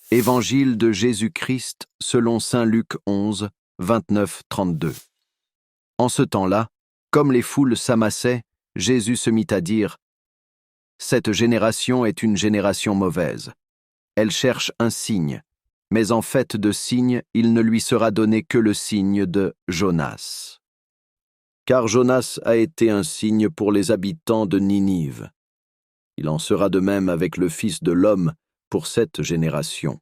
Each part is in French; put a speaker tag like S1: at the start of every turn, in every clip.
S1: Évangile de Jésus-Christ selon saint Luc 11, 29-32. En ce temps-là, comme les foules s'amassaient, Jésus se mit à dire : « Cette génération est une génération mauvaise. Elle cherche un signe, mais en fait de signe, il ne lui sera donné que le signe de Jonas. Car Jonas a été un signe pour les habitants de Ninive. Il en sera de même avec le Fils de l'homme pour cette génération.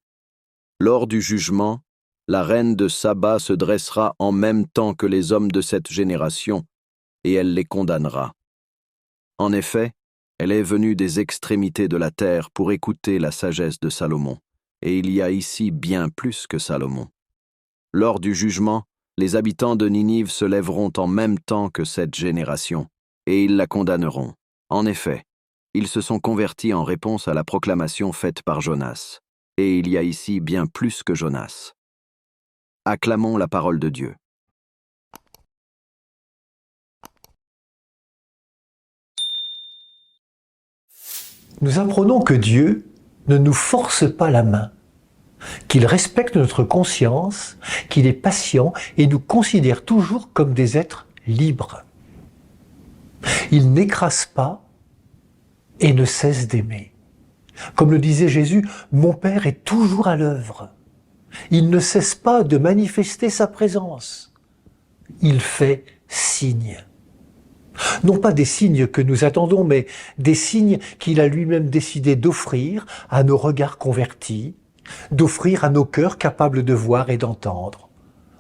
S1: Lors du jugement, la reine de Saba se dressera en même temps que les hommes de cette génération, et elle les condamnera. En effet, elle est venue des extrémités de la terre pour écouter la sagesse de Salomon, et il y a ici bien plus que Salomon. Lors du jugement, les habitants de Ninive se lèveront en même temps que cette génération, et ils la condamneront. En effet, ils se sont convertis en réponse à la proclamation faite par Jonas, et il y a ici bien plus que Jonas. Acclamons la parole de Dieu.
S2: Nous apprenons que Dieu ne nous force pas la main, qu'il respecte notre conscience, qu'il est patient et nous considère toujours comme des êtres libres. Il n'écrase pas et ne cesse d'aimer. Comme le disait Jésus, « Mon Père est toujours à l'œuvre. Il ne cesse pas de manifester sa présence. Il fait signe. » Non pas des signes que nous attendons, mais des signes qu'il a lui-même décidé d'offrir à nos regards convertis, d'offrir à nos cœurs capables de voir et d'entendre.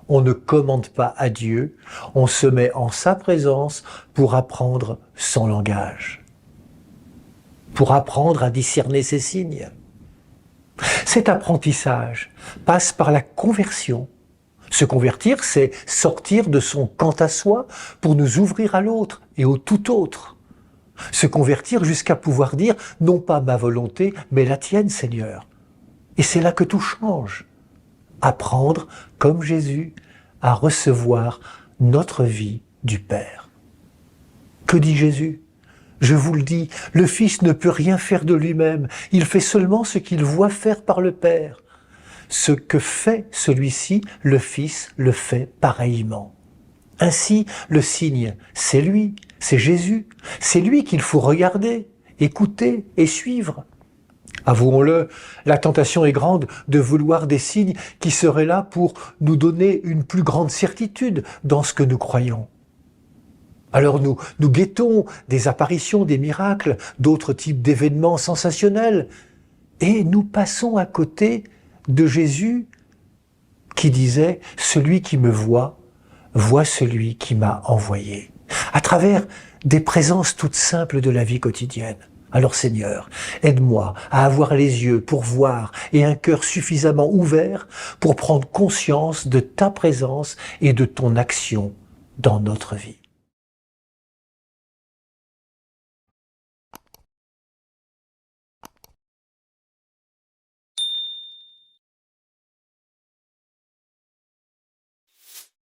S2: On ne commande pas à Dieu, on se met en sa présence pour apprendre son langage, pour apprendre à discerner ses signes. Cet apprentissage passe par la conversion. Se convertir, c'est sortir de son quant à soi pour nous ouvrir à l'autre et au tout autre. Se convertir jusqu'à pouvoir dire, non pas ma volonté, mais la tienne, Seigneur. Et c'est là que tout change. Apprendre, comme Jésus, à recevoir notre vie du Père. Que dit Jésus ? Je vous le dis, le Fils ne peut rien faire de lui-même. Il fait seulement ce qu'il voit faire par le Père. Ce que fait celui-ci, le Fils le fait pareillement. Ainsi, le signe, c'est lui, c'est Jésus. C'est lui qu'il faut regarder, écouter et suivre. Avouons-le, la tentation est grande de vouloir des signes qui seraient là pour nous donner une plus grande certitude dans ce que nous croyons. Alors nous guettons des apparitions, des miracles, d'autres types d'événements sensationnels, et nous passons à côté de Jésus qui disait « Celui qui me voit, voit celui qui m'a envoyé », à travers des présences toutes simples de la vie quotidienne. Alors Seigneur, aide-moi à avoir les yeux pour voir et un cœur suffisamment ouvert pour prendre conscience de ta présence et de ton action dans notre vie.